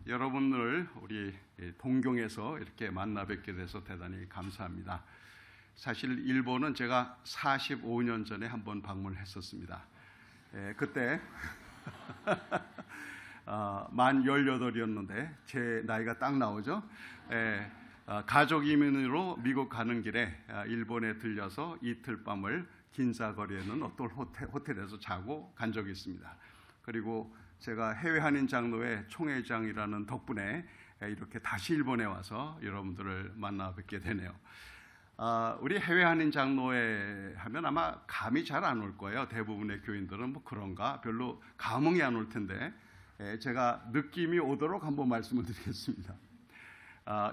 여러분을 우리 동경에서 이렇게 만나 뵙게 돼서 대단히 감사합니다. 사실 일본은 제가 45년 전에 한번 방문했었습니다. 그때 만 18이었는데 제 나이가 딱 나오죠. 가족 이민으로 미국 가는 길에 일본에 들려서 이틀 밤을 긴사거리에 있는 어떤 호텔에서 자고 간 적이 있습니다. 그리고 제가 해외 한인 장로회 총회장이라는 덕분에 이렇게 다시 일본에 와서 여러분들을 만나 뵙게 되네요. 우리 해외 한인 장로회 하면 아마 감이 잘 안 올 거예요. 대부분의 교인들은 뭐 그런가 별로 감흥이 안 올 텐데 제가 느낌이 오도록 한번 말씀을 드리겠습니다.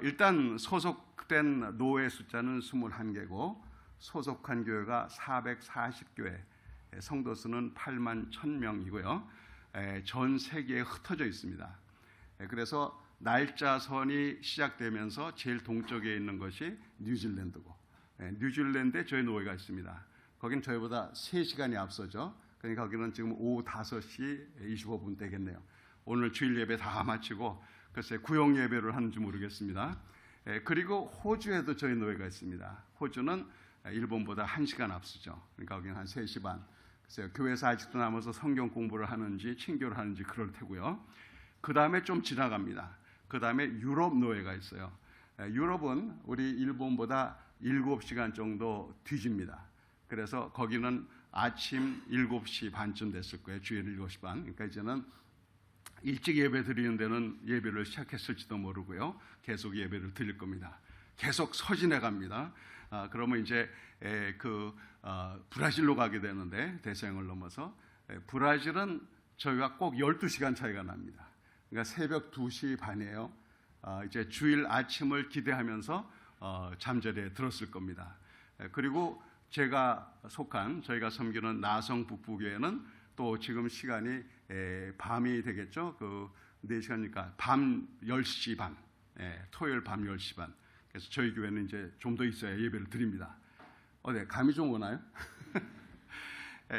일단 소속된 노회 숫자는 21개고 소속한 교회가 440교회, 성도 수는 8만 1000명이고요. 전 세계에 흩어져 있습니다. 그래서 날짜선이 시작되면서 제일 동쪽에 있는 것이 뉴질랜드고, 뉴질랜드에 저희 노회가 있습니다. 거긴 저희보다 3시간이 앞서죠. 그러니까 거기는 지금 오후 5시 25분 되겠네요. 오늘 주일 예배 다 마치고 글쎄 구역 예배를 하는지 모르겠습니다. 그리고 호주에도 저희 노회가 있습니다. 호주는 일본보다 1시간 앞서죠. 그러니까 거기는 한 3시 반. 글쎄요, 교회에서 아직도 남아서 성경 공부를 하는지 친교를 하는지 그럴 테고요. 그 다음에 좀 지나갑니다. 그 다음에 유럽 노회가 있어요. 유럽은 우리 일본보다 7시간 정도 뒤집니다. 그래서 거기는 아침 7시 반쯤 됐을 거예요. 주일 7시 반. 그러니까 이제는 일찍 예배 드리는 데는 예배를 시작했을지도 모르고요. 계속 예배를 드릴 겁니다. 계속 서진해 갑니다. 그러면 이제 브라질로 가게 되는데 대서양을 넘어서 브라질은 저희가 꼭 12시간 차이가 납니다. 그러니까 새벽 2시 반이에요. 이제 주일 아침을 기대하면서 잠자리에 들었을 겁니다. 그리고 제가 속한 저희가 섬기는 나성 북부교회는 또 지금 시간이 밤이 되겠죠. 4시간이니까 밤 10시 반, 토요일 밤 10시 반. 그래서 저희 교회는 이제 좀 더 있어야 예배를 드립니다. 네, 감이 좀 오나요?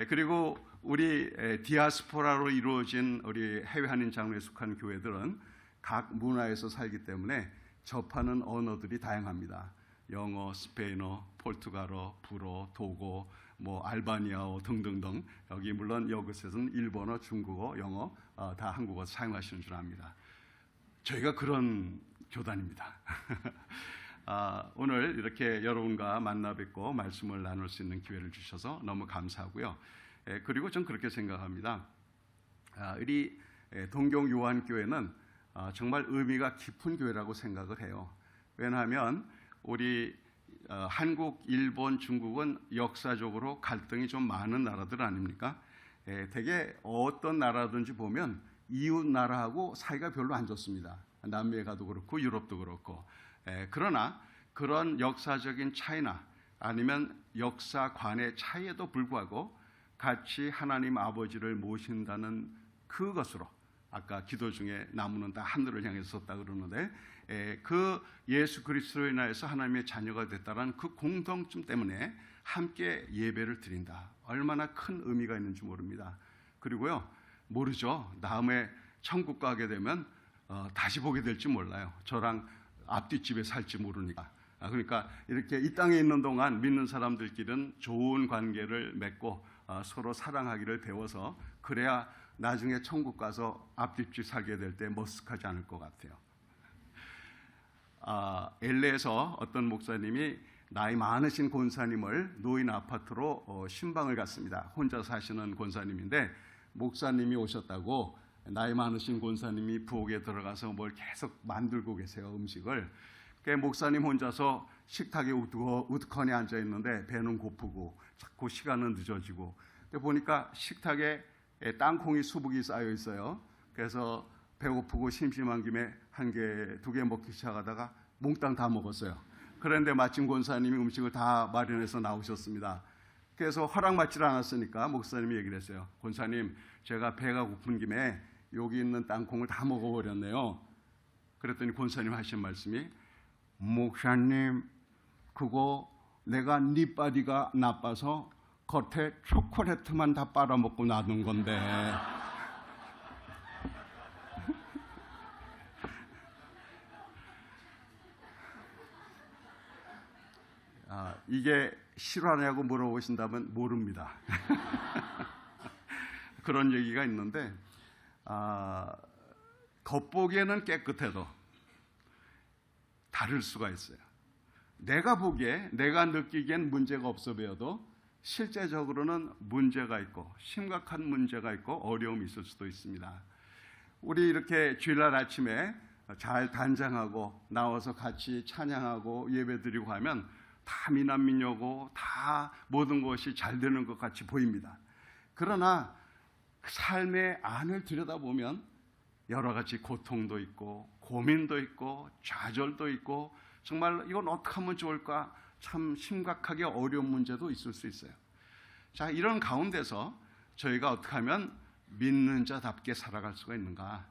그리고 우리 디아스포라로 이루어진 우리 해외 한인 장로에 속한 교회들은 각 문화에서 살기 때문에 접하는 언어들이 다양합니다. 영어, 스페인어, 포르투갈어, 불어, 도고, 알바니아어 등등등. 여기 물론 여기서는 일본어, 중국어, 영어 다 한국어 사용하시는 줄 압니다. 저희가 그런 교단입니다. 오늘 이렇게 여러분과 만나 뵙고 말씀을 나눌 수 있는 기회를 주셔서 너무 감사하고요. 그리고 전 그렇게 생각합니다. 우리 동경 요한교회는 정말 의미가 깊은 교회라고 생각을 해요. 왜냐하면 우리 한국, 일본, 중국은 역사적으로 갈등이 좀 많은 나라들 아닙니까? 되게 어떤 나라든지 보면 이웃 나라하고 사이가 별로 안 좋습니다. 남미에 가도 그렇고 유럽도 그렇고. 그러나 그런 역사적인 차이나 아니면 역사관의 차이에도 불구하고 같이 하나님 아버지를 모신다는 그것으로 아까 기도 중에 나무는 다 하늘을 향해서 섰다 그러는데 그 예수 그리스도로 인하여서 하나님의 자녀가 됐다는 그 공통점 때문에 함께 예배를 드린다. 얼마나 큰 의미가 있는지 모릅니다. 그리고요, 모르죠. 다음에 천국 가게 되면 다시 보게 될지 몰라요. 저랑 앞뒷집에 살지 모르니까. 그러니까 이렇게 이 땅에 있는 동안 믿는 사람들끼리는 좋은 관계를 맺고 서로 사랑하기를 배워서 그래야 나중에 천국 가서 앞뒷집 살게 될 때 머쓱하지 않을 것 같아요. LA에서 어떤 목사님이 나이 많으신 권사님을 노인 아파트로 신방을 갔습니다. 혼자 사시는 권사님인데 목사님이 오셨다고 나이 많으신 권사님이 부엌에 들어가서 뭘 계속 만들고 계세요, 음식을. 목사님 혼자서 식탁에 우두커니 앉아 있는데 배는 고프고 자꾸 시간은 늦어지고. 보니까 식탁에 땅콩이 수북이 쌓여 있어요. 그래서 배고프고 심심한 김에 한 개, 2개 먹기 시작하다가 몽땅 다 먹었어요. 그런데 마침 권사님이 음식을 다 마련해서 나오셨습니다. 그래서 허락받지 않았으니까 목사님이 얘기를 했어요. 권사님, 제가 배가 고픈 김에 여기 있는 땅콩을 다 먹어버렸네요. 그랬더니 권사님 하신 말씀이, 목사님, 그거 내가 니바디가 나빠서 겉에 초콜릿만 다 빨아먹고 놔둔 건데 이게 실화냐고 물어보신다면 모릅니다. 그런 얘기가 있는데 겉보기에는 깨끗해도 다를 수가 있어요. 내가 보기에, 내가 느끼기엔 문제가 없어 보여도 실제적으로는 문제가 있고 심각한 문제가 있고 어려움이 있을 수도 있습니다. 우리 이렇게 주일날 아침에 잘 단장하고 나와서 같이 찬양하고 예배드리고 하면 다 미남미녀고 다 모든 것이 잘 되는 것 같이 보입니다. 그러나 삶의 안을 들여다보면 여러 가지 고통도 있고 고민도 있고 좌절도 있고 정말 이건 어떻게 하면 좋을까 참 심각하게 어려운 문제도 있을 수 있어요. 자, 이런 가운데서 저희가 어떻게 하면 믿는 자답게 살아갈 수가 있는가,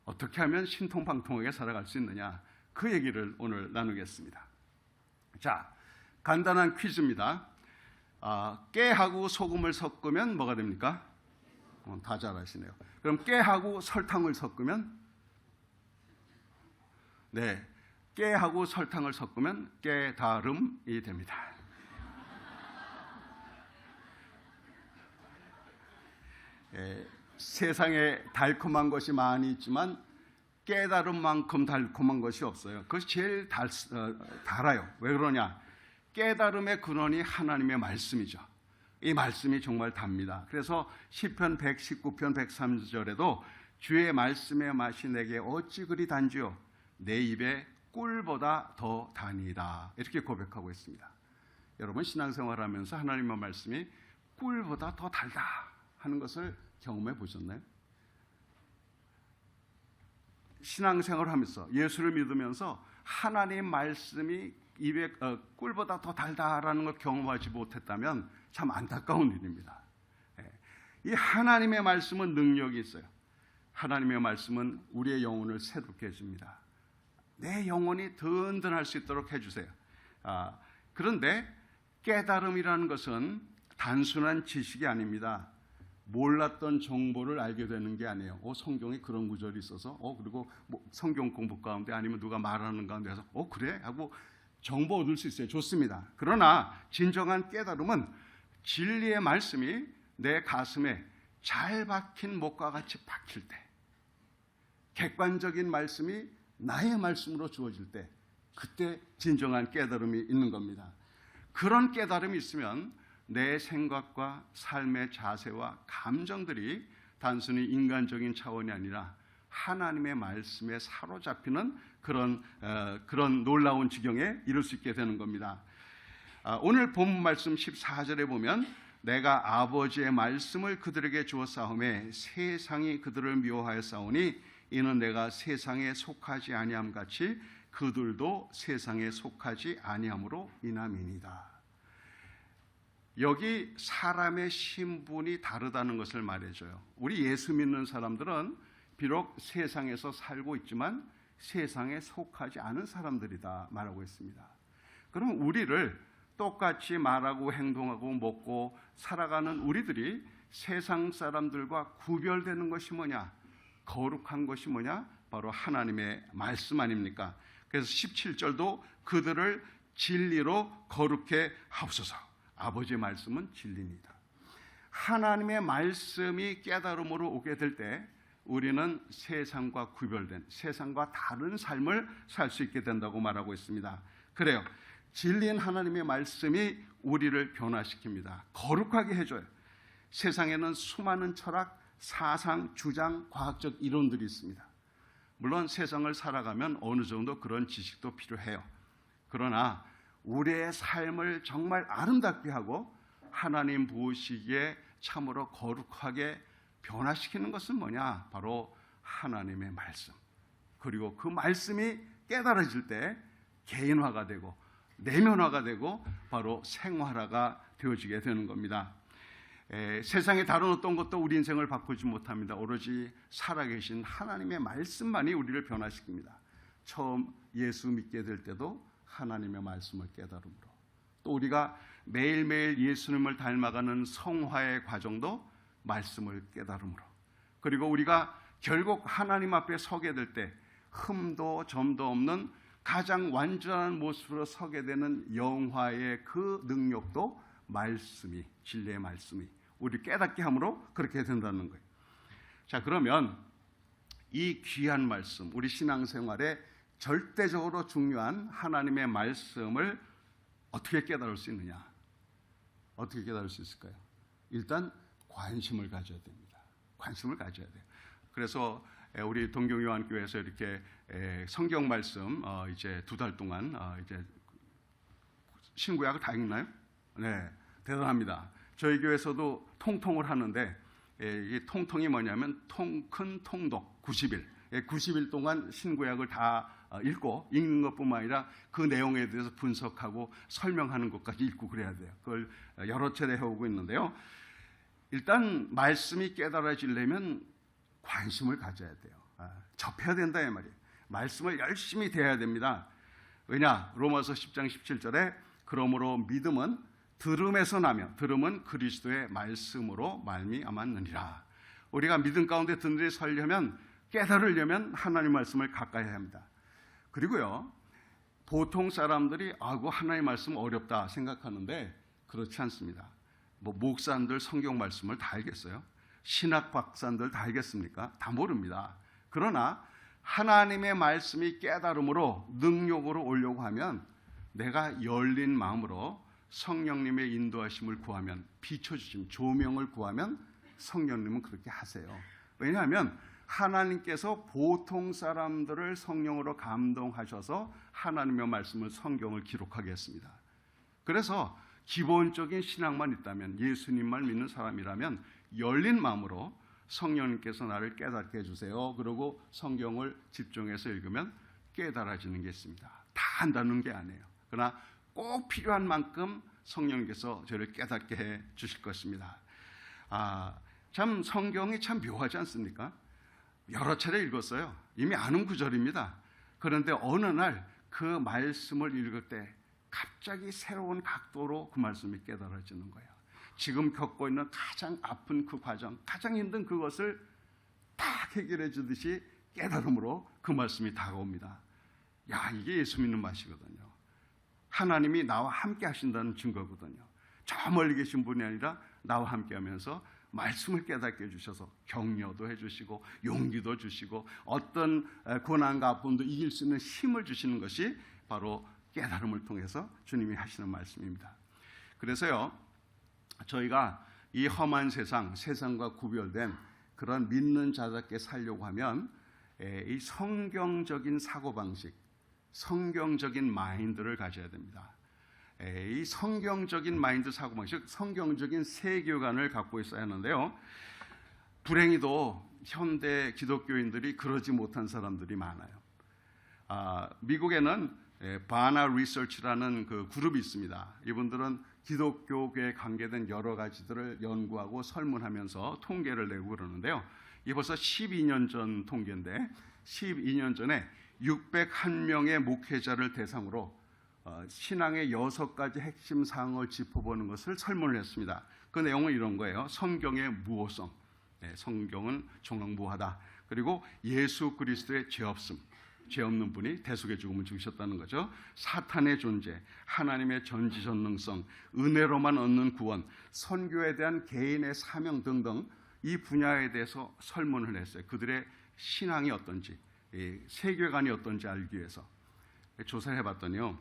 어떻게 하면 신통방통하게 살아갈 수 있느냐, 그 얘기를 오늘 나누겠습니다. 자, 간단한 퀴즈입니다. 깨하고 소금을 섞으면 뭐가 됩니까? 다 잘 아시네요. 그럼 깨하고 설탕을 섞으면, 네, 깨하고 설탕을 섞으면 깨달음이 됩니다. 세상에 달콤한 것이 많이 있지만 깨달음만큼 달콤한 것이 없어요. 그것이 제일 달아요. 왜 그러냐? 깨달음의 근원이 하나님의 말씀이죠. 이 말씀이 정말 답니다. 그래서 시편 119편 103절에도 주의 말씀의 맛이 내게 어찌 그리 단지요? 내 입에 꿀보다 더 다니다. 이렇게 고백하고 있습니다. 여러분 신앙생활하면서 하나님의 말씀이 꿀보다 더 달다 하는 것을 경험해 보셨나요? 신앙생활하면서 예수를 믿으면서 하나님 말씀이 입에 꿀보다 더 달다라는 걸 경험하지 못했다면 참 안타까운 일입니다. 이 하나님의 말씀은 능력이 있어요. 하나님의 말씀은 우리의 영혼을 새롭게 해줍니다. 내 영혼이 든든할 수 있도록 해주세요. 그런데 깨달음이라는 것은 단순한 지식이 아닙니다. 몰랐던 정보를 알게 되는 게 아니에요. 성경에 그런 구절이 있어서 그리고 성경 공부 가운데 아니면 누가 말하는 가운데서 그래? 하고 정보 얻을 수 있어요. 좋습니다. 그러나 진정한 깨달음은 진리의 말씀이 내 가슴에 잘 박힌 목과 같이 박힐 때, 객관적인 말씀이 나의 말씀으로 주어질 때, 그때 진정한 깨달음이 있는 겁니다. 그런 깨달음이 있으면 내 생각과 삶의 자세와 감정들이 단순히 인간적인 차원이 아니라 하나님의 말씀에 사로잡히는 그런 놀라운 지경에 이를 수 있게 되는 겁니다. 오늘 본문 말씀 14절에 보면 내가 아버지의 말씀을 그들에게 주었사오매 세상이 그들을 미워하였사오니 이는 내가 세상에 속하지 아니함 같이 그들도 세상에 속하지 아니함으로 인함이니이다. 여기 사람의 신분이 다르다는 것을 말해줘요. 우리 예수 믿는 사람들은 비록 세상에서 살고 있지만 세상에 속하지 않은 사람들이다 말하고 있습니다. 그럼 우리를 똑같이 말하고 행동하고 먹고 살아가는 우리들이 세상 사람들과 구별되는 것이 뭐냐? 거룩한 것이 뭐냐? 바로 하나님의 말씀 아닙니까? 그래서 17절도 그들을 진리로 거룩해 하옵소서. 아버지의 말씀은 진리입니다. 하나님의 말씀이 깨달음으로 오게 될 때 우리는 세상과 구별된, 세상과 다른 삶을 살 수 있게 된다고 말하고 있습니다. 그래요. 진리인 하나님의 말씀이 우리를 변화시킵니다. 거룩하게 해줘요. 세상에는 수많은 철학, 사상, 주장, 과학적 이론들이 있습니다. 물론 세상을 살아가면 어느 정도 그런 지식도 필요해요. 그러나 우리의 삶을 정말 아름답게 하고 하나님 보시기에 참으로 거룩하게 변화시키는 것은 뭐냐? 바로 하나님의 말씀. 그리고 그 말씀이 깨달아질 때 개인화가 되고 내면화가 되고 바로 생활화가 되어지게 되는 겁니다. 세상의 다른 어떤 것도 우리 인생을 바꾸지 못합니다. 오로지 살아계신 하나님의 말씀만이 우리를 변화시킵니다. 처음 예수 믿게 될 때도 하나님의 말씀을 깨달음으로, 또 우리가 매일매일 예수님을 닮아가는 성화의 과정도 말씀을 깨달음으로, 그리고 우리가 결국 하나님 앞에 서게 될 때 흠도 점도 없는 가장 완전한 모습으로 서게 되는 영화의 그 능력도 말씀이, 진리의 말씀이 우리 깨닫게 함으로 그렇게 된다는 거예요. 자, 그러면 이 귀한 말씀, 우리 신앙생활에 절대적으로 중요한 하나님의 말씀을 어떻게 깨달을 수 있느냐? 어떻게 깨달을 수 있을까요? 일단 관심을 가져야 됩니다. 관심을 가져야 돼요. 그래서 우리 동경요한교회에서 이렇게 성경 말씀 이제 2달 동안 이제 신구약을 다 읽나요? 네, 대단합니다. 저희 교회에서도 통통을 하는데 이 통통이 뭐냐면 큰 통독 90일. 90일 동안 신구약을 다 읽고 읽는 것뿐만 아니라 그 내용에 대해서 분석하고 설명하는 것까지 읽고 그래야 돼요. 그걸 여러 차례 해오고 있는데요. 일단 말씀이 깨달아지려면 관심을 가져야 돼요. 접해야 된다 이 말이에요. 말씀을 열심히 대해야 됩니다. 왜냐? 로마서 10장 17절에 그러므로 믿음은 들음에서 나며 들음은 그리스도의 말씀으로 말미암았느니라. 우리가 믿음 가운데 든든히 서려면 깨달으려면 하나님 말씀을 가까이 해야 합니다. 그리고요, 보통 사람들이 하나님 말씀 어렵다 생각하는데 그렇지 않습니다. 목사님들 성경 말씀을 다 알겠어요? 신학 박사님들 다 알겠습니까? 다 모릅니다. 그러나 하나님의 말씀이 깨달음으로 능력으로 오려고 하면 내가 열린 마음으로 성령님의 인도하심을 구하면, 비춰주심, 조명을 구하면 성령님은 그렇게 하세요. 왜냐하면 하나님께서 보통 사람들을 성령으로 감동하셔서 하나님의 말씀을, 성경을 기록하게 했습니다. 그래서 기본적인 신앙만 있다면, 예수님만 믿는 사람이라면 열린 마음으로 성령님께서 나를 깨닫게 해주세요. 그리고 성경을 집중해서 읽으면 깨달아지는 게 있습니다. 다 한다는 게 아니에요. 그러나 꼭 필요한 만큼 성령님께서 저를 깨닫게 해 주실 것입니다. 참 성경이 참 묘하지 않습니까? 여러 차례 읽었어요. 이미 아는 구절입니다. 그런데 어느 날 그 말씀을 읽을 때 갑자기 새로운 각도로 그 말씀이 깨달아지는 거예요. 지금 겪고 있는 가장 아픈 그 과정, 가장 힘든 그것을 딱 해결해 주듯이 깨달음으로 그 말씀이 다가옵니다. 이게 예수 믿는 맛이거든요. 하나님이 나와 함께 하신다는 증거거든요. 저 멀리 계신 분이 아니라 나와 함께 하면서 말씀을 깨닫게 해주셔서 격려도 해주시고 용기도 주시고 어떤 고난과 아픔도 이길 수 있는 힘을 주시는 것이 바로 깨달음을 통해서 주님이 하시는 말씀입니다. 그래서요, 저희가 이 험한 세상과 구별된 그런 믿는 자답게 살려고 하면 이 성경적인 사고방식, 성경적인 마인드를 가져야 됩니다. 이 성경적인 마인드, 사고방식, 성경적인 세계관을 갖고 있어야 하는데요. 불행히도 현대 기독교인들이 그러지 못한 사람들이 많아요. 미국에는 바나 리서치라는 그 그룹이 있습니다. 이분들은 기독교계에 관계된 여러 가지들을 연구하고 설문하면서 통계를 내고 그러는데요. 이 벌써 12년 전 통계인데 12년 전에 601명의 목회자를 대상으로 신앙의 6가지 핵심 사항을 짚어보는 것을 설문을 했습니다. 그 내용은 이런 거예요. 성경의 무호성, 성경은 종랑무하다. 그리고 예수 그리스도의 죄 없음, 죄 없는 분이 대속의 죽음을 죽으셨다는 거죠. 사탄의 존재, 하나님의 전지전능성, 은혜로만 얻는 구원, 선교에 대한 개인의 사명 등등 이 분야에 대해서 설문을 했어요. 그들의 신앙이 어떤지, 세계관이 어떤지 알기 위해서 조사를 해봤더니요,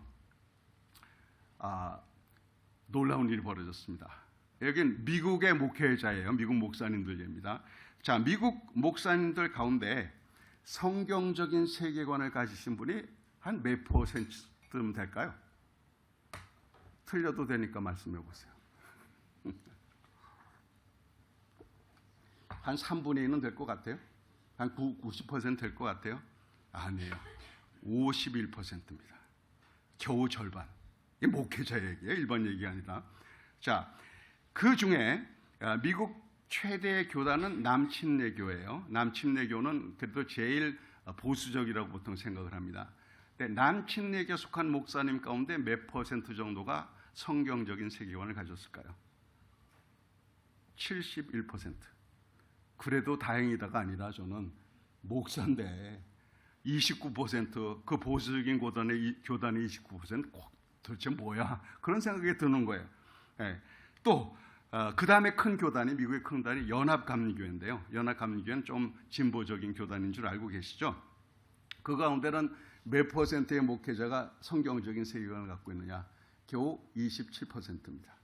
놀라운 일이 벌어졌습니다. 여긴 미국의 목회자예요. 미국 목사님들입니다. 자, 미국 목사님들 가운데 성경적인 세계관을 가지신 분이 한 몇 %쯤 될까요? 틀려도 되니까 말씀해 보세요. 한 3분의 1은 될 것 같아요? 한 90% 될 것 같아요? 아니에요. 51%입니다. 겨우 절반. 이게 목회자 얘기예요. 일반 얘기가 아니라. 자, 그 중에 미국 최대 교단은 남침례교예요. 남침례교는 그래도 제일 보수적이라고 보통 생각을 합니다. 근데 남침례교 속한 목사님 가운데 몇 % 정도가 성경적인 세계관을 가졌을까요? 71%. 그래도 다행이다가 아니라 저는 목사인데 29%그 보수적인 교단의 29% 도대체 뭐야? 그런 생각이 드는 거예요. 예. 또 그 다음에 큰 교단이 미국의 큰 교단이 연합감리교회인데요. 연합감리교회는 좀 진보적인 교단인 줄 알고 계시죠? 그 가운데는 몇 퍼센트의 목회자가 성경적인 세계관을 갖고 있느냐? 겨우 27%입니다.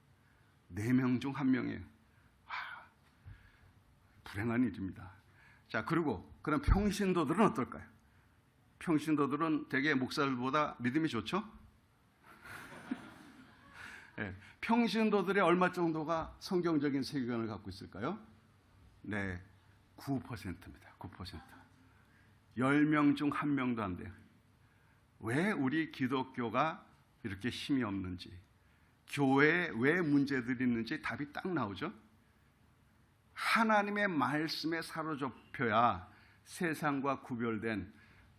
4명 중 1명이에요. 불행한 일입니다. 자, 그리고 그럼 평신도들은 어떨까요? 평신도들은 대개 목사들보다 믿음이 좋죠? 네, 평신도들의 얼마 정도가 성경적인 세계관을 갖고 있을까요? 네, 9%입니다. 9%. 10명 중 1명도 안 돼요. 왜 우리 기독교가 이렇게 힘이 없는지, 교회에 왜 문제들이 있는지 답이 딱 나오죠? 하나님의 말씀에 사로잡혀야 세상과 구별된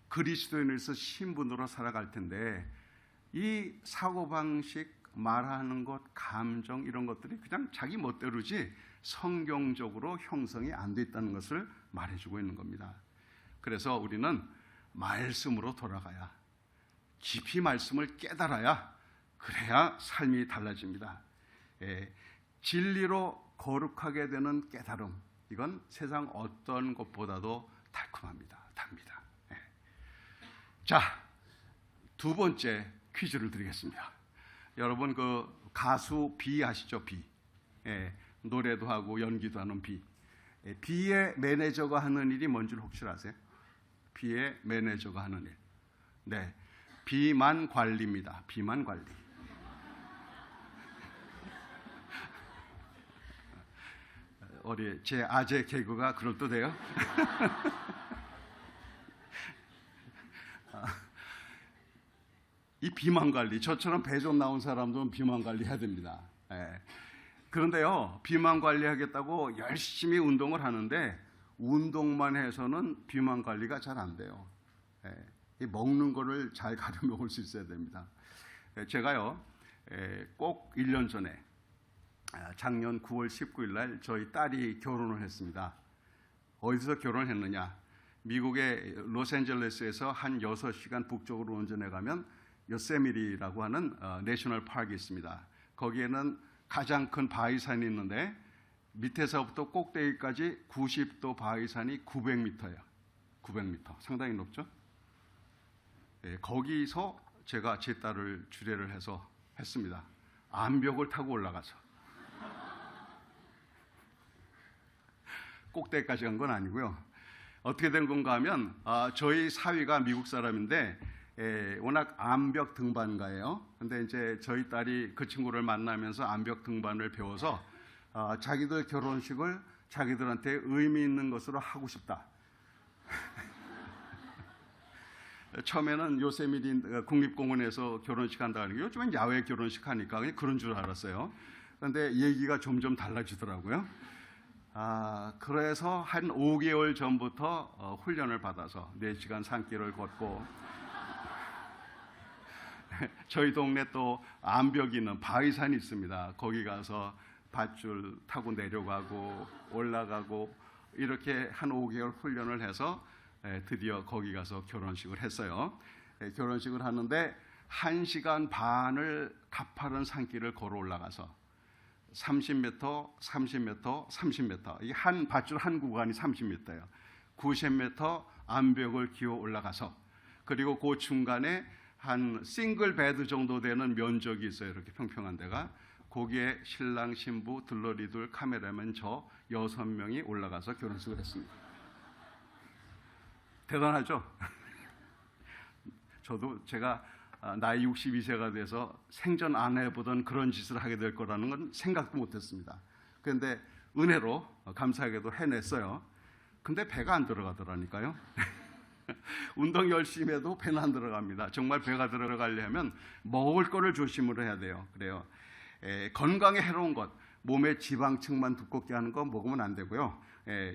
그리스도인으로서 신분으로 살아갈 텐데, 이 사고방식, 말하는 것, 감정 이런 것들이 그냥 자기 멋대로지 성경적으로 형성이 안 돼 있다는 것을 말해주고 있는 겁니다. 그래서 우리는 말씀으로 돌아가야, 깊이 말씀을 깨달아야, 그래야 삶이 달라집니다. 진리로 거룩하게 되는 깨달음, 이건 세상 어떤 것보다도 달콤합니다. 답니다. 자, 두 번째 퀴즈를 드리겠습니다. 여러분 그 가수 비 아시죠? 비. 노래도 하고 연기도 하는 비. 비의 매니저가 하는 일이 뭔지 혹시 아세요? 비의 매니저가 하는 일. 네, 비만 관리입니다. 비만 관리. 제 아재 개그가 그럴듯해요. 이 비만 관리, 저처럼 배 좀 나온 사람들은 비만 관리 해야 됩니다. 그런데요, 비만 관리하겠다고 열심히 운동을 하는데 운동만 해서는 비만 관리가 잘 안 돼요. 이 먹는 거를 잘 가려 먹을 수 있어야 됩니다. 제가요, 꼭 1년 전에 작년 9월 19일 날 저희 딸이 결혼을 했습니다. 어디서 결혼을 했느냐? 미국의 로스앤젤레스에서 한 6시간 북쪽으로 운전해 가면 요세미티라고 하는 내셔널 파크가 있습니다. 거기에는 가장 큰 바위산이 있는데 밑에서부터 꼭대기까지 90도 바위산이 900m예요. 900m. 상당히 높죠? 거기서 제가 제 딸을 주례를 해서 했습니다. 암벽을 타고 올라가서. 꼭대기까지 간 건 아니고요. 어떻게 된 건가 하면 저희 사위가 미국 사람인데 워낙 암벽 등반가예요. 근데 이제 저희 딸이 그 친구를 만나면서 암벽 등반을 배워서 자기들 결혼식을 자기들한테 의미 있는 것으로 하고 싶다. 처음에는 요세미티 국립공원에서 결혼식 한다는 게 요즘엔 야외 결혼식 하니까 그냥 그런 줄 알았어요. 그런데 얘기가 점점 달라지더라고요. 그래서 한 5개월 전부터 훈련을 받아서 4시간 산길을 걷고 저희 동네 또 암벽이 있는 바위산이 있습니다. 거기 가서 밧줄 타고 내려가고 올라가고 이렇게 한 5개월 훈련을 해서 드디어 거기 가서 결혼식을 했어요. 결혼식을 하는데 1시간 반을 가파른 산길을 걸어 올라가서 30m, 30m, 30m, 이 한 밧줄 한 구간이 30m예요. 90m 암벽을 기어 올라가서, 그리고 그 중간에 한 싱글 베드 정도 되는 면적이 있어요. 이렇게 평평한 데가. 거기에 신랑, 신부, 들러리들, 카메라맨 저 6명이 올라가서 결혼식을 했습니다. 대단하죠? 저도 제가 나이 62세가 돼서 생전 안 해보던 그런 짓을 하게 될 거라는 건 생각도 못했습니다. 그런데 은혜로 감사하게도 해냈어요. 근데 배가 안 들어가더라니까요. 운동 열심히 해도 배는 안 들어갑니다. 정말 배가 들어가려면 먹을 거를 조심을 해야 돼요. 그래요. 건강에 해로운 것, 몸의 지방층만 두껍게 하는 거 먹으면 안 되고요.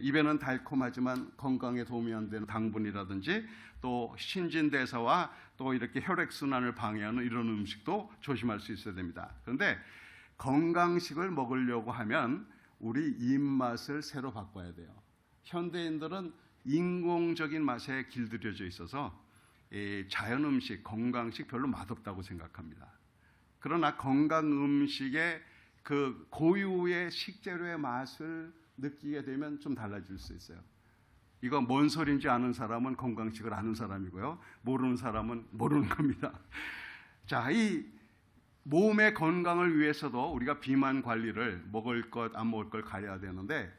입에는 달콤하지만 건강에 도움이 안 되는 당분이라든지 또 신진대사와 또 이렇게 혈액순환을 방해하는 이런 음식도 조심할 수 있어야 됩니다. 그런데 건강식을 먹으려고 하면 우리 입맛을 새로 바꿔야 돼요. 현대인들은 인공적인 맛에 길들여져 있어서 자연 음식, 건강식 별로 맛없다고 생각합니다. 그러나 건강 음식의 그 고유의 식재료의 맛을 느끼게 되면 좀 달라질 수 있어요. 이거 뭔 소리인지 아는 사람은 건강식을 아는 사람이고요. 모르는 사람은 모르는 겁니다. 자, 이 몸의 건강을 위해서도 우리가 비만 관리를 먹을 것, 안 먹을 걸 가려야 되는데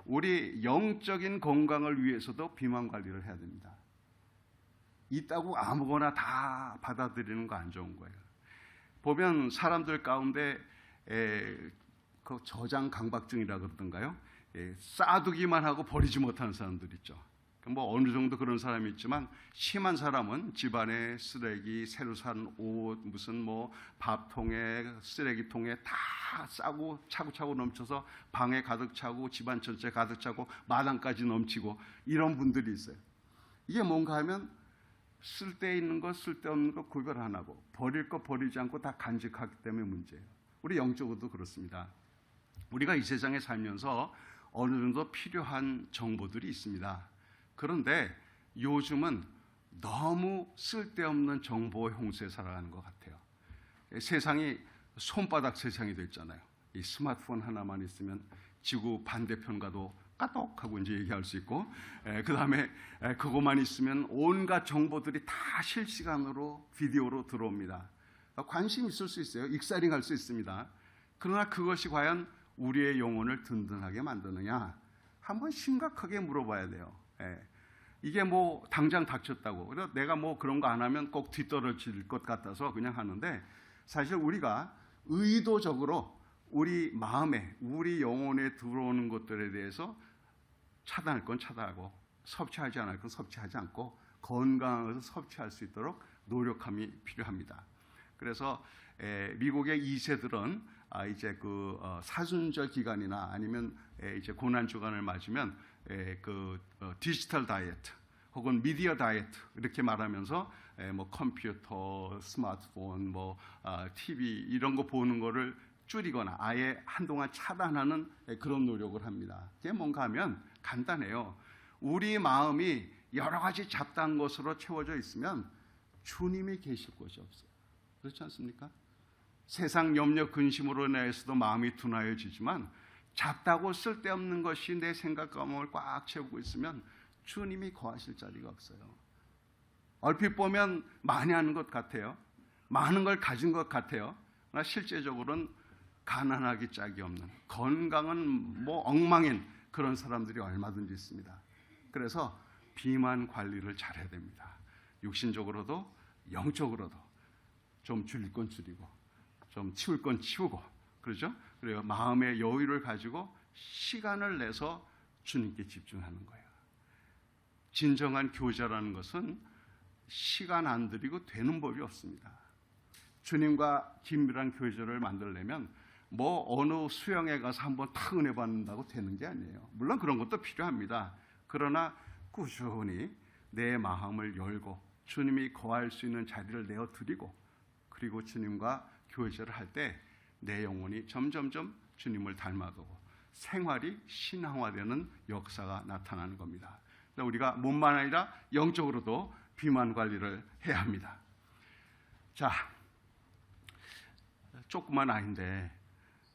우리 영적인 건강을 위해서도 비만 관리를 해야 됩니다. 있다고 아무거나 다 받아들이는 거 안 좋은 거예요. 보면 사람들 가운데 그 저장 강박증이라 그러던가요? 쌓아두기만 하고 버리지 못하는 사람들 있죠. 뭐 어느 정도 그런 사람이 있지만 심한 사람은 집안에 쓰레기, 새로 산 옷, 무슨 뭐 밥통에 쓰레기통에 다 싸고 차고차고 넘쳐서 방에 가득 차고 집안 전체 가득 차고 마당까지 넘치고 이런 분들이 있어요. 이게 뭔가 하면 쓸데 있는 것, 쓸데없는 것 구별 안 하고 버릴 거 버리지 않고 다 간직하기 때문에 문제예요. 우리 영적으로도 그렇습니다. 우리가 이 세상에 살면서 어느 정도 필요한 정보들이 있습니다. 그런데 요즘은 너무 쓸데없는 정보 홍수에 살아가는 것 같아요. 세상이 손바닥 세상이 됐잖아요. 이 스마트폰 하나만 있으면 지구 반대편 가도 까똑하고 이제 얘기할 수 있고, 그 다음에 그것만 있으면 온갖 정보들이 다 실시간으로 비디오로 들어옵니다. 관심 있을 수 있어요. 익사링 할 수 있습니다. 그러나 그것이 과연 우리의 영혼을 든든하게 만드느냐? 한번 심각하게 물어봐야 돼요. 이게 뭐 당장 닥쳤다고. 그래서 내가 뭐 그런 거 안 하면 꼭 뒤떨어질 것 같아서 그냥 하는데 사실 우리가 의도적으로 우리 마음에, 우리 영혼에 들어오는 것들에 대해서 차단할 건 차단하고 섭취하지 않을 건 섭취하지 않고 건강해서 섭취할 수 있도록 노력함이 필요합니다. 그래서 미국의 2세들은 이제 그 사순절 기간이나 아니면 이제 고난 주간을 맞으면 그 디지털 다이어트 혹은 미디어 다이어트 이렇게 말하면서 뭐 컴퓨터, 스마트폰, 뭐 TV 이런 거 보는 거를 줄이거나 아예 한동안 차단하는 그런 노력을 합니다. 그게 뭔가 하면 간단해요. 우리 마음이 여러 가지 잡다한 것으로 채워져 있으면 주님이 계실 곳이 없어요. 그렇지 않습니까? 세상 염려 근심으로 인해서도 마음이 둔하여지지만 잡다고 쓸데없는 것이 내 생각과 마음을 꽉 채우고 있으면 주님이 거하실 자리가 없어요. 얼핏 보면 많이 하는 것 같아요. 많은 걸 가진 것 같아요. 그러나 실제적으로는 가난하기 짝이 없는, 건강은 뭐 엉망인 그런 사람들이 얼마든지 있습니다. 그래서 비만 관리를 잘해야 됩니다. 육신적으로도 영적으로도 좀 줄일 건 줄이고 좀 치울 건 치우고 그러죠? 그래요. 마음의 여유를 가지고 시간을 내서 주님께 집중하는 거예요. 진정한 교제라는 것은 시간 안 들이고 되는 법이 없습니다. 주님과 긴밀한 교제를 만들려면 뭐 어느 수영에 가서 한번 탁 은혜 받는다고 되는 게 아니에요. 물론 그런 것도 필요합니다. 그러나 꾸준히 내 마음을 열고 주님이 거할 수 있는 자리를 내어드리고 그리고 주님과 교제를 할 때 내 영혼이 점점점 주님을 닮아가고 생활이 신앙화되는 역사가 나타나는 겁니다. 우리가 몸만 아니라 영적으로도 비만 관리를 해야 합니다. 자, 조그만 아이인데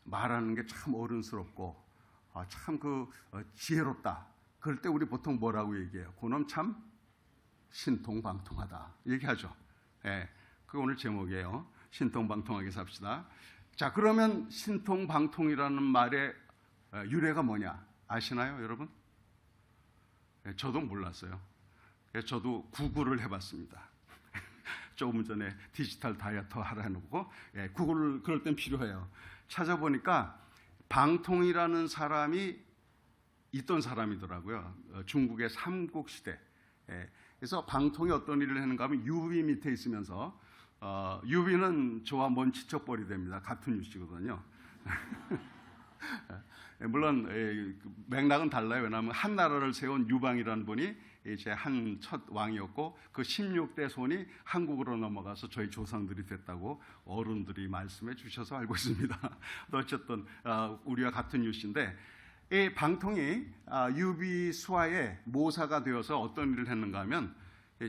말하는 게 참 어른스럽고 참 지혜롭다. 그럴 때 우리 보통 뭐라고 얘기해요? 그놈 참 신통방통하다 얘기하죠. 그 오늘 제목이에요. 신통방통하게 삽시다. 자, 그러면 신통방통이라는 말의 유래가 뭐냐 아시나요, 여러분? 저도 몰랐어요. 저도 구글을 해봤습니다. 조금 전에 디지털 다이어트 하라 해놓고 구글을 그럴 땐 필요해요. 찾아보니까 방통이라는 사람이 있던 사람이더라고요. 중국의 삼국시대. 그래서 방통이 어떤 일을 했는가 하면 유비 밑에 있으면서 유비는 저와 먼 친척벌이 됩니다. 같은 유씨거든요. 물론 맥락은 달라요. 왜냐하면 한 나라를 세운 유방이라는 분이 이제 한 첫 왕이었고 그 16대 손이 한국으로 넘어가서 저희 조상들이 됐다고 어른들이 말씀해 주셔서 알고 있습니다. 어쨌든 우리와 같은 유씨인데 이 방통이 유비 수하의 모사가 되어서 어떤 일을 했는가 하면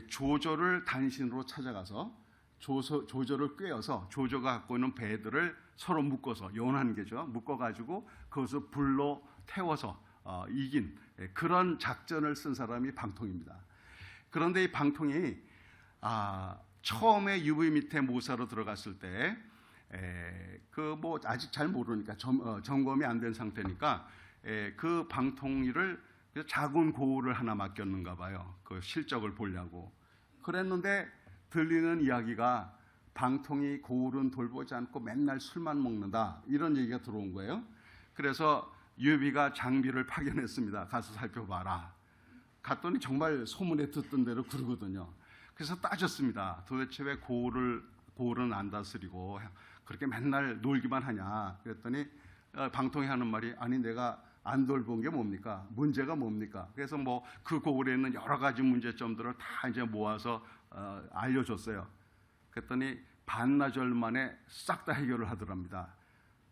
조조를 단신으로 찾아가서 조조를 꿰어서 조조가 갖고 있는 배들을 서로 묶어서 연한계죠. 묶어가지고 그것을 불로 태워서 이긴 그런 작전을 쓴 사람이 방통입니다. 그런데 이 방통이 처음에 유비 밑에 모사로 들어갔을 때 그 뭐 아직 잘 모르니까 점검이 안 된 상태니까 그 방통위를 작은 고을을 하나 맡겼는가 봐요. 그 실적을 보려고. 그랬는데 들리는 이야기가 방통위 고을은 돌보지 않고 맨날 술만 먹는다, 이런 얘기가 들어온 거예요. 그래서 유비가 장비를 파견했습니다. 가서 살펴봐라. 갔더니 정말 소문에 듣던 대로 그러거든요. 그래서 따졌습니다. 도대체 왜 고을은 안 다스리고 그렇게 맨날 놀기만 하냐. 그랬더니 방통이 하는 말이, 아니 내가 안 돌본 게 뭡니까? 문제가 뭡니까? 그래서 뭐 그 고을에 있는 여러 가지 문제점들을 다 이제 모아서 알려줬어요. 그랬더니 반나절 만에 싹 다 해결을 하더랍니다.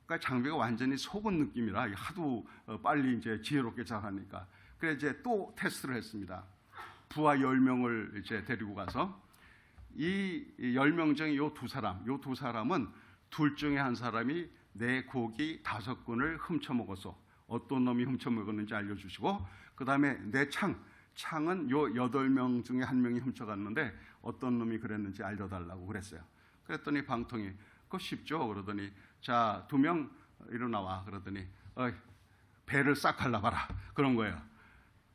그러니까 장비가 완전히 속은 느낌이라 하도 빨리 이제 지혜롭게 잘하니까. 그래서 이제 또 테스트를 했습니다. 부하 10명을 이제 데리고 가서 이 10명 중에 요 두 사람은 둘 중에 한 사람이 내 고기 5근을 훔쳐먹어서 어떤 놈이 훔쳐먹었는지 알려주시고, 그 다음에 내 창은 요 8명 중에 1명이 훔쳐갔는데 어떤 놈이 그랬는지 알려달라고 그랬어요. 그랬더니 방통이 그거 쉽죠. 그러더니 자, 2명 일어나와. 그러더니 배를 싹 갈라봐라. 그런 거예요.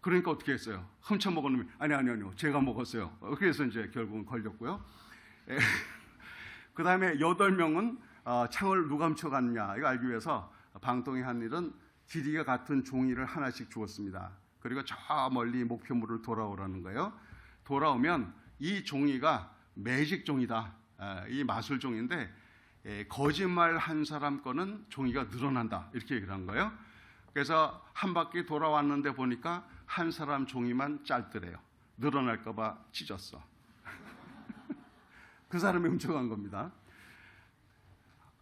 그러니까 어떻게 했어요? 훔쳐먹은 놈이 아니요 제가 먹었어요. 그래서 이제 결국은 걸렸고요. 그 다음에 8명은 창을 누가 훔쳐갔냐 이거 알기 위해서 방통이 한 일은 길이가 같은 종이를 하나씩 주었습니다. 그리고 저 멀리 목표물을 돌아오라는 거예요. 돌아오면 이 종이가 매직 종이다. 이 마술 종인데 거짓말 한 사람 거는 종이가 늘어난다. 이렇게 얘기를 한 거예요. 그래서 한 바퀴 돌아왔는데 보니까 한 사람 종이만 짧더래요. 늘어날까 봐 찢었어. 그 사람이 훔쳐간 겁니다.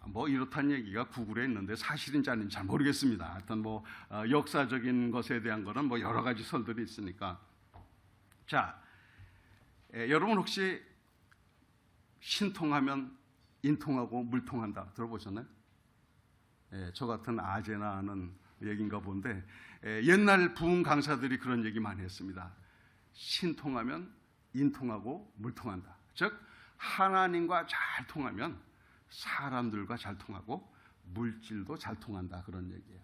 뭐 이렇다는 얘기가 구글에 있는데 사실인지 아닌지 잘 모르겠습니다. 하여튼 뭐 역사적인 것에 대한 거는 뭐 여러 가지 설들이 있으니까. 자, 여러분 혹시 신통하면 인통하고 물통한다 들어보셨나요? 저 같은 아재나 하는 얘기인가 본데 옛날 부흥 강사들이 그런 얘기 많이 했습니다. 신통하면 인통하고 물통한다. 즉 하나님과 잘 통하면 사람들과 잘 통하고 물질도 잘 통한다, 그런 얘기예요.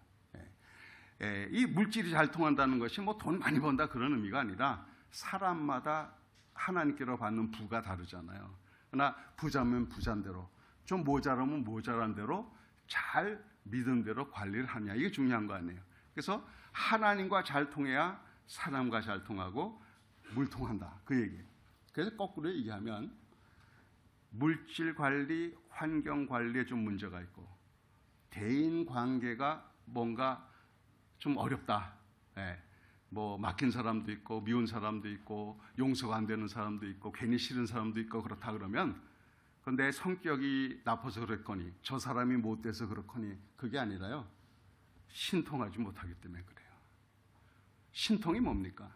이 물질이 잘 통한다는 것이 뭐 돈 많이 번다 그런 의미가 아니라 사람마다 하나님께로 받는 부가 다르잖아요. 그러나 부자면 부자대로, 좀 모자라면 모자란 대로 잘 믿은 대로 관리를 하냐, 이게 중요한 거 아니에요. 그래서 하나님과 잘 통해야 사람과 잘 통하고 물통한다, 그 얘기예요. 그래서 거꾸로 얘기하면 물질 관리, 환경 관리에 좀 문제가 있고 대인 관계가 뭔가 좀 어렵다. 뭐 막힌 사람도 있고 미운 사람도 있고 용서가 안 되는 사람도 있고 괜히 싫은 사람도 있고 그렇다 그러면 내 성격이 나빠서 그랬거니 저 사람이 못돼서 그렇거니 그게 아니라요. 신통하지 못하기 때문에 그래요. 신통이 뭡니까?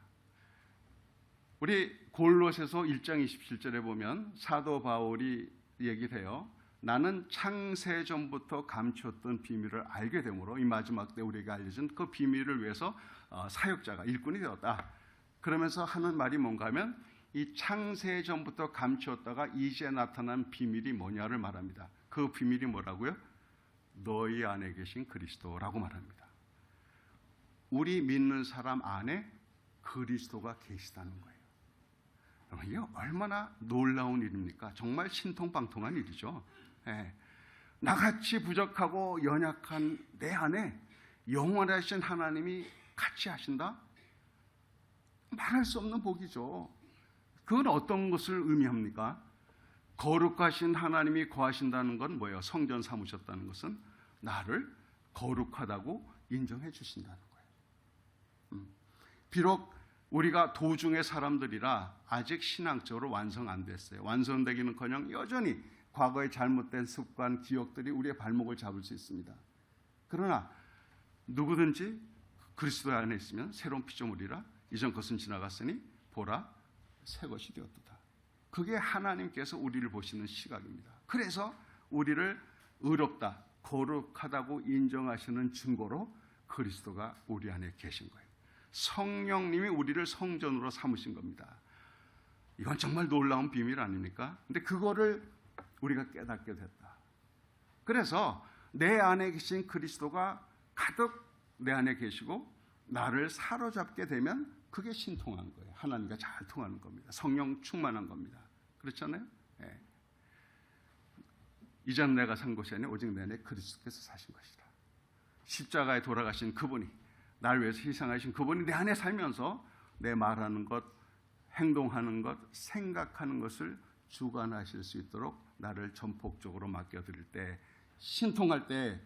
우리 골로새서 1장 27절에 보면 사도 바울이 얘기를 해요. 나는 창세 전부터 감추었던 비밀을 알게 되므로 이 마지막 때 우리에게 알려진 그 비밀을 위해서 사역자가 일꾼이 되었다. 그러면서 하는 말이 뭔가 하면 이 창세 전부터 감추었다가 이제 나타난 비밀이 뭐냐를 말합니다. 그 비밀이 뭐라고요? 너희 안에 계신 그리스도라고 말합니다. 우리 믿는 사람 안에 그리스도가 계시다는 거예요. 이게 얼마나 놀라운 일입니까? 정말 신통방통한 일이죠. 나같이 부족하고 연약한 내 안에 영원하신 하나님이 같이 하신다? 말할 수 없는 복이죠. 그건 어떤 것을 의미합니까? 거룩하신 하나님이 거하신다는 건 뭐예요? 성전 삼으셨다는 것은 나를 거룩하다고 인정해 주신다는 거예요. 비록 우리가 도중의 사람들이라 아직 신앙적으로 완성 안 됐어요. 완성되기는커녕 여전히 과거의 잘못된 습관, 기억들이 우리의 발목을 잡을 수 있습니다. 그러나 누구든지 그리스도 안에 있으면 새로운 피조물이라 이전 것은 지나갔으니 보라 새 것이 되었도다. 그게 하나님께서 우리를 보시는 시각입니다. 그래서 우리를 의롭다, 거룩하다고 인정하시는 증거로 그리스도가 우리 안에 계신 거예요. 성령님이 우리를 성전으로 삼으신 겁니다. 이건 정말 놀라운 비밀 아닙니까? 근데 그거를 우리가 깨닫게 됐다. 그래서 내 안에 계신 그리스도가 가득 내 안에 계시고 나를 사로잡게 되면 그게 신통한 거예요. 하나님과 잘 통하는 겁니다. 성령 충만한 겁니다. 그렇잖아요? 네. 이전 내가 산 것이 아니라 오직 내 안에 그리스도께서 사신 것이다. 십자가에 돌아가신 그분이, 나를 위해서 희생하신 그분이 내 안에 살면서 내 말하는 것, 행동하는 것, 생각하는 것을 주관하실 수 있도록 나를 전폭적으로 맡겨드릴 때, 신통할 때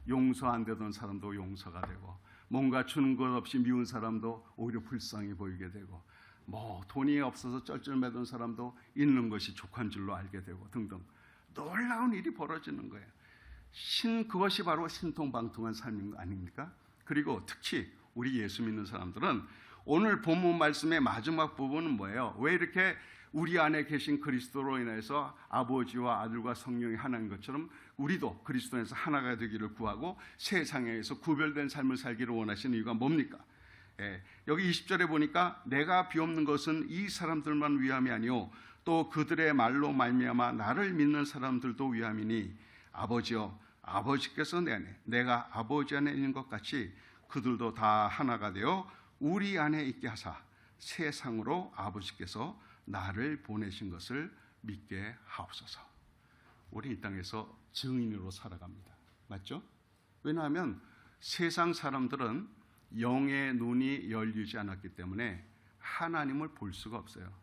용서 안 되던 사람도 용서가 되고, 뭔가 주는 것 없이 미운 사람도 오히려 불쌍히 보이게 되고, 돈이 없어서 쩔쩔매던 사람도 있는 것이 족한 줄로 알게 되고 등등 놀라운 일이 벌어지는 거예요. 그것이 바로 신통방통한 삶인 거 아닙니까? 그리고 특히 우리 예수 믿는 사람들은 오늘 본문 말씀의 마지막 부분은 뭐예요? 왜 이렇게 우리 안에 계신 그리스도로 인해서 아버지와 아들과 성령이 하나인 것처럼 우리도 그리스도에서 하나가 되기를 구하고 세상에서 구별된 삶을 살기를 원하시는 이유가 뭡니까? 여기 20절에 보니까 내가 비옵는 것은 이 사람들만 위함이 아니요 또 그들의 말로 말미암아 나를 믿는 사람들도 위함이니 아버지여 아버지께서 내 안에 내가 아버지 안에 있는 것 같이 그들도 다 하나가 되어 우리 안에 있게 하사 세상으로 아버지께서 나를 보내신 것을 믿게 하옵소서. 우리 이 땅에서 증인으로 살아갑니다. 맞죠? 왜냐하면 세상 사람들은 영의 눈이 열리지 않았기 때문에 하나님을 볼 수가 없어요.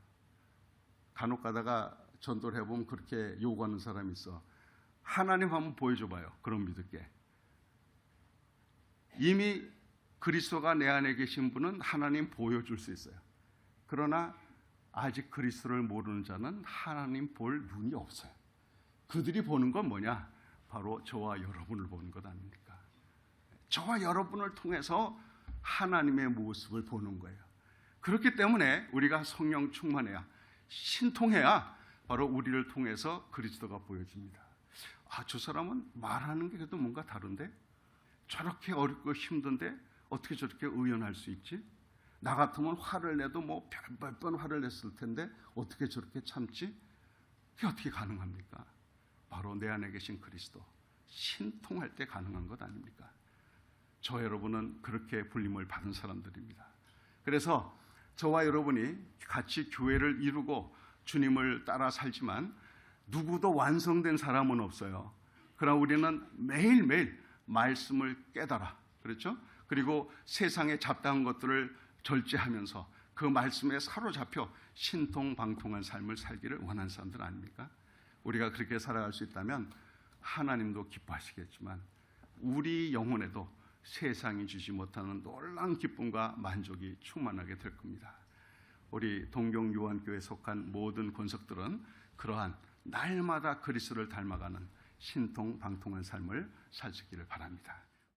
간혹 가다가 전도를 해보면 그렇게 요구하는 사람이 있어. 하나님 한번 보여줘봐요. 그럼 믿을게. 이미 그리스도가 내 안에 계신 분은 하나님 보여줄 수 있어요. 그러나 아직 그리스도를 모르는 자는 하나님 볼 눈이 없어요. 그들이 보는 건 뭐냐? 바로 저와 여러분을 보는 것 아닙니까? 저와 여러분을 통해서 하나님의 모습을 보는 거예요. 그렇기 때문에 우리가 성령 충만해야, 신통해야 바로 우리를 통해서 그리스도가 보여집니다. 저 사람은 말하는 게 그래도 뭔가 다른데? 저렇게 어렵고 힘든데 어떻게 저렇게 의연할 수 있지? 나 같으면 화를 내도 몇 번 화를 냈을 텐데 어떻게 저렇게 참지? 그게 어떻게 가능합니까? 바로 내 안에 계신 그리스도, 신통할 때 가능한 것 아닙니까? 저 여러분은 그렇게 불림을 받은 사람들입니다. 그래서 저와 여러분이 같이 교회를 이루고 주님을 따라 살지만 누구도 완성된 사람은 없어요. 그러나 우리는 매일매일 말씀을 깨달아, 그렇죠? 그리고 세상에 잡다한 것들을 절제하면서 그 말씀에 사로잡혀 신통방통한 삶을 살기를 원하는 사람들 아닙니까? 우리가 그렇게 살아갈 수 있다면 하나님도 기뻐하시겠지만 우리 영혼에도 세상이 주지 못하는 놀라운 기쁨과 만족이 충만하게 될 겁니다. 우리 동경 요한교회에 속한 모든 권석들은 그러한 날마다 그리스도를 닮아가는 신통방통한 삶을 살 수 있기를 바랍니다.